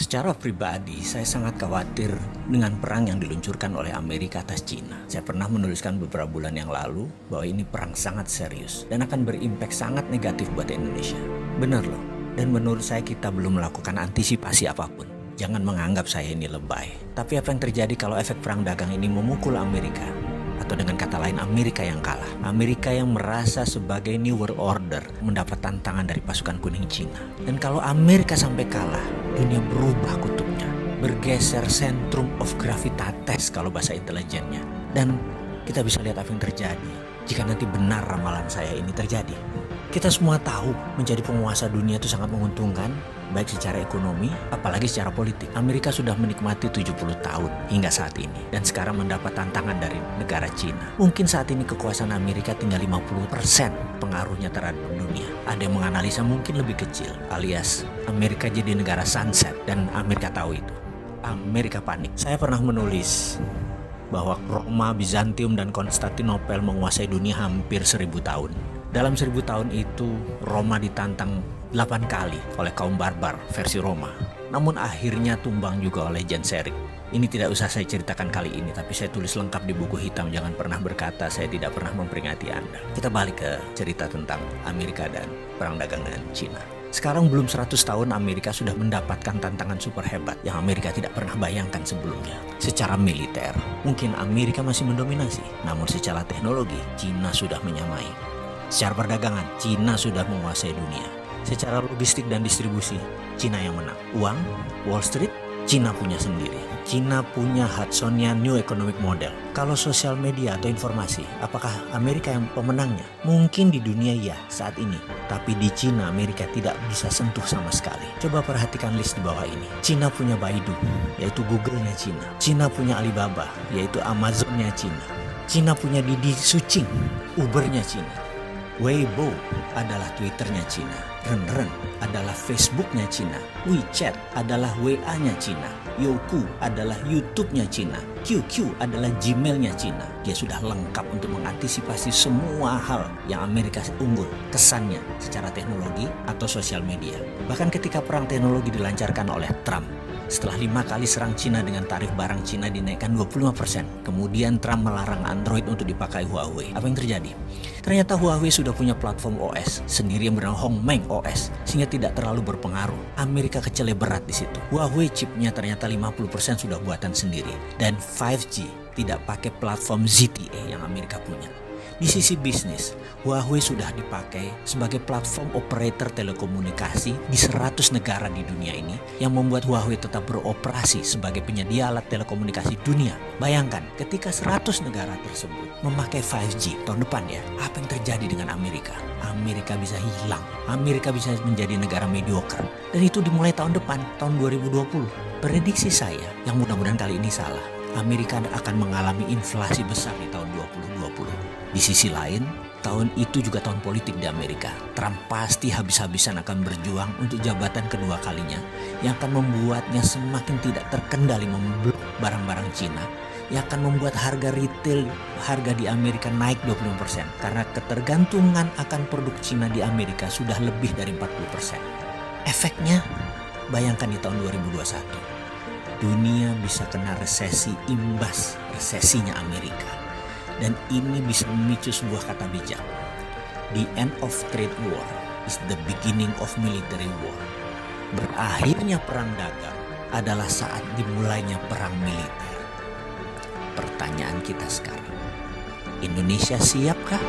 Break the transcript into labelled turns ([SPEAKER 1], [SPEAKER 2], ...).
[SPEAKER 1] Secara pribadi, saya sangat khawatir dengan perang yang diluncurkan oleh Amerika atas Cina. Saya pernah menuliskan beberapa bulan yang lalu bahwa ini perang sangat serius dan akan berimpact sangat negatif buat Indonesia. Benar loh, dan menurut saya kita belum melakukan antisipasi apapun. Jangan menganggap saya ini lebay. Tapi apa yang terjadi kalau efek perang dagang ini memukul Amerika? Atau dengan kata lain, Amerika yang kalah. Amerika yang merasa sebagai New World Order mendapat tantangan dari pasukan kuning Cina. Dan kalau Amerika sampai kalah, dunia berubah kutubnya. Bergeser centrum of gravitatis kalau bahasa intelijennya. Dan kita bisa lihat apa yang terjadi jika nanti benar ramalan saya ini terjadi. Kita semua tahu menjadi penguasa dunia itu sangat menguntungkan, baik secara ekonomi, apalagi secara politik. Amerika sudah menikmati 70 tahun hingga saat ini, dan sekarang mendapat tantangan dari negara Cina. Mungkin saat ini kekuasaan Amerika tinggal 50% pengaruhnya terhadap dunia. Ada yang menganalisa mungkin lebih kecil, alias Amerika jadi negara sunset, dan Amerika tahu itu. Amerika panik. Saya pernah menulis bahwa Roma, Bizantium, dan Konstantinopel menguasai dunia hampir 1000 tahun. Dalam 1000 tahun itu, Roma ditantang 8 kali oleh kaum barbar versi Roma. Namun akhirnya tumbang juga oleh Genseric. Ini tidak usah saya ceritakan kali ini, tapi saya tulis lengkap di buku hitam. Jangan pernah berkata saya tidak pernah memperingati Anda. Kita balik ke cerita tentang Amerika dan perang dagang dengan Cina. Sekarang belum 100 tahun Amerika sudah mendapatkan tantangan super hebat yang Amerika tidak pernah bayangkan sebelumnya. Secara militer, mungkin Amerika masih mendominasi. Namun secara teknologi, Cina sudah menyamai. Secara perdagangan, Cina sudah menguasai dunia. Secara logistik dan distribusi, Cina yang menang. Uang, Wall Street, Cina punya sendiri. Cina punya Hudsonian New Economic Model. Kalau sosial media atau informasi, apakah Amerika yang pemenangnya? Mungkin di dunia ya saat ini. Tapi di Cina, Amerika tidak bisa sentuh sama sekali. Coba perhatikan list di bawah ini. Cina punya Baidu, yaitu Google-nya Cina. Cina punya Alibaba, yaitu Amazon-nya Cina. Cina punya Didi Sucing, Uber-nya Cina. Weibo adalah Twitter-nya Cina. Renren adalah Facebook-nya Cina. WeChat adalah WA-nya Cina. Youku adalah YouTube-nya Cina. QQ adalah Gmail-nya Cina. Dia sudah lengkap untuk mengantisipasi semua hal yang Amerika unggul kesannya secara teknologi atau sosial media. Bahkan ketika perang teknologi dilancarkan oleh Trump, setelah 5 kali serang Cina dengan tarif barang Cina dinaikkan 25%. Kemudian Trump melarang Android untuk dipakai Huawei. Apa yang terjadi? Ternyata Huawei sudah punya platform OS sendiri yang bernama Hongmeng OS, sehingga tidak terlalu berpengaruh. Amerika kecele berat di situ. Huawei chipnya ternyata 50% sudah buatan sendiri. Dan 5G tidak pakai platform ZTE yang Amerika punya. Di sisi bisnis, Huawei sudah dipakai sebagai platform operator telekomunikasi di 100 negara di dunia ini yang membuat Huawei tetap beroperasi sebagai penyedia alat telekomunikasi dunia. Bayangkan ketika 100 negara tersebut memakai 5G tahun depan ya, apa yang terjadi dengan Amerika? Amerika bisa hilang, Amerika bisa menjadi negara mediocre. Dan itu dimulai tahun depan, tahun 2020. Prediksi saya, yang mudah-mudahan kali ini salah, Amerika akan mengalami inflasi besar di tahun 2020. Di sisi lain, tahun itu juga tahun politik di Amerika. Trump pasti habis-habisan akan berjuang untuk jabatan kedua kalinya yang akan membuatnya semakin tidak terkendali memblok barang-barang Cina, yang akan membuat harga retail di Amerika naik 20% karena ketergantungan akan produk Cina di Amerika sudah lebih dari 40%. Efeknya, bayangkan di tahun 2021, dunia bisa kena resesi imbas resesinya Amerika. Dan ini bisa memicu sebuah kata bijak. The end of trade war is the beginning of military war. Berakhirnya perang dagang adalah saat dimulainya perang militer. Pertanyaan kita sekarang, Indonesia siapkah?